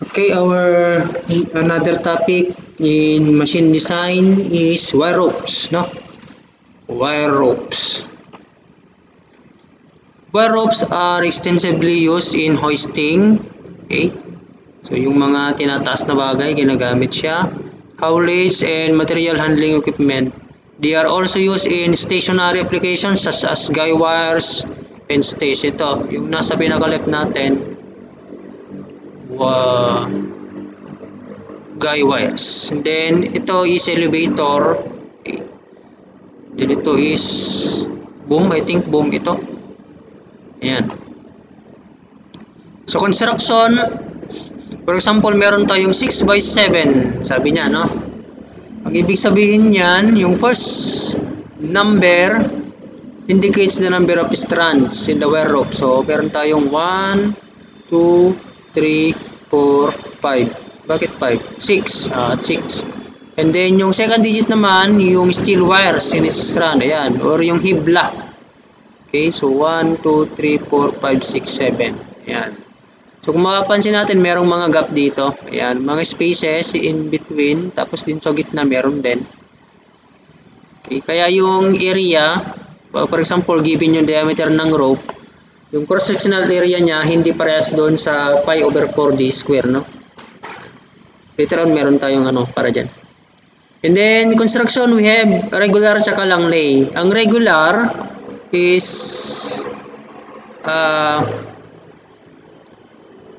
Okay, our another topic in machine design is wire ropes, no? Wire ropes. Wire ropes are extensively used in hoisting. Okay? So yung mga tinataas na bagay, ginagamit siya. Haulage and material handling equipment. They are also used in stationary applications such as guy wires and stays. Ito, yung nasa pinaka-left natin, guy wires. And then, ito is elevator. Okay. Then ito is boom. I think boom ito. Ayan. So, construction, for example, meron tayong 6x7. Sabi niya, no? Ang ibig sabihin niyan, yung first number indicates the number of strands in the wire rope. So, meron tayong 1, 2, 3, 4, 5. Bakit 5? 6. 6. And then, yung second digit naman, yung steel wires in its strand. Ayan. Or yung hibla. Okay. So, 1, 2, 3, 4, 5, 6, 7. Ayan. So, kung makapansin natin, merong mga gap dito. Ayan. Mga spaces in between. Tapos din sa gitna, meron din. Okay. Kaya yung area, for example, given yung diameter ng rope, yung cross-sectional area niya, hindi parehas doon sa pi over 4d square, no? Later on, meron tayong para dyan. And then, construction, we have regular tsaka lang lay. Ang regular is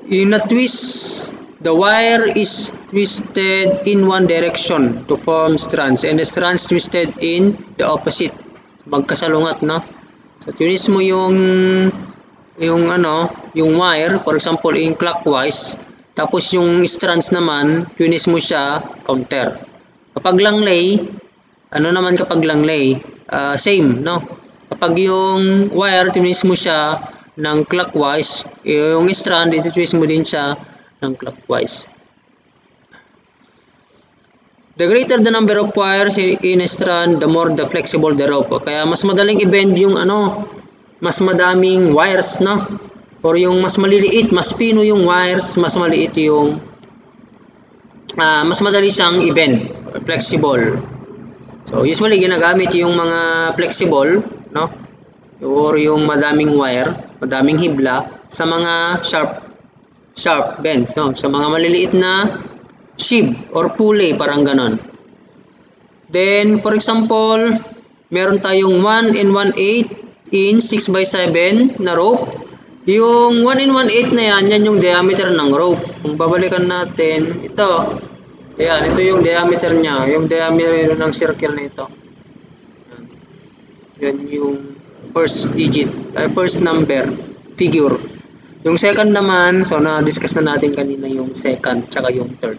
yung na-twist, the wire is twisted in one direction to form strands, and the strands twisted in the opposite. Magkasalungat, no? So, twist mo yung wire, for example, in clockwise, tapos yung strands naman, twist mo siya counter. Kapag lang lay, naman kapag lang lay? Same, no? Kapag yung wire, twist mo siya ng clockwise, yung strand, iti-twist mo din siya ng clockwise. The greater the number of wires in a strand, the more the flexible the rope. Kaya mas madaling i-bend yung mas madaming wires, no? Or yung mas maliliit, mas pino yung wires, mas maliit yung mas madali siyang i-bend, flexible. So usually ginagamit yung mga flexible, no? Or yung madaming wire, madaming hibla sa mga sharp bends, no? Sa mga maliliit na sheave or pulley, parang ganon. Then, for example, meron tayong 1 and 1/8 in 6x7 na rope. Yung 1 and 1/8 na yan yung diameter ng rope. Kung babalikan natin, ito. Ayan, ito yung diameter niya. Yung diameter ng circle na ito. Yan yung first digit, first number, figure. Yung second naman, so na-discuss na natin kanina yung second, tsaka yung third.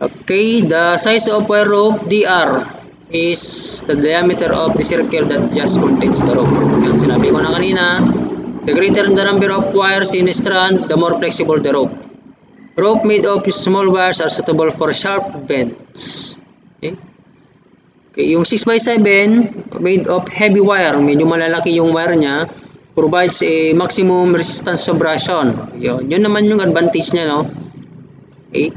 Okay, the size of a rope, dr, is the diameter of the circle that just contains the rope. Yan, sinabi ko na kanina, the greater the number of wires in a strand, the more flexible the rope. Rope made of small wires are suitable for sharp bends. Okay. Okay, yung 6x7 made of heavy wire, medyo malalaki yung wire niya, provides a maximum resistance to abrasion. Yun naman yung advantage niya, no? Okay?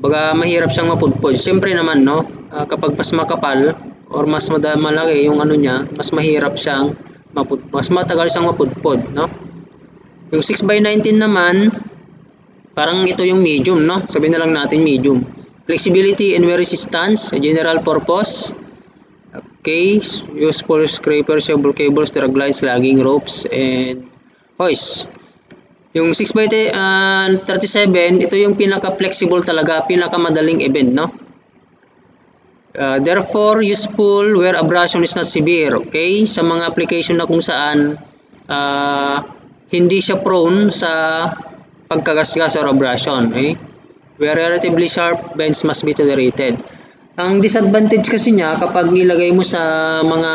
Baga mahirap siyang mapudpod. Siyempre naman, no? Kapag mas makapal or mas malaki yung niya, mas mahirap siyang mas matagal siyang mapudpod, no? Yung 6x19 naman, parang ito yung medium, no? Sabihin na lang natin medium. Flexibility and resistance, general purpose. Okay, used for scrapers, cable cables, drag lines, lagging ropes, and hoist. Yung 6x37, ito yung pinaka-flexible talaga, pinaka-madaling i-bend, no? Therefore, useful where abrasion is not severe. Okay, sa mga application na kung saan hindi siya prone sa pagkagasgas or abrasion. Okay? Where relatively sharp bends must be tolerated. Ang disadvantage kasi niya kapag nilagay mo sa mga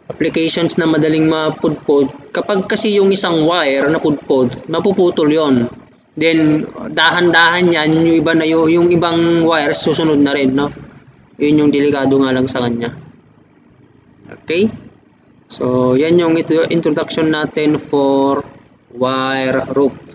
applications na madaling mapudpod, kapag kasi yung isang wire na pudpod, mapuputol yon. Then dahan-dahan yan, yung iba na yung ibang wires susunod na rin, no? Yun yung delikado nga lang sa kanya. Okay? So yan yung introduction natin for wire rope.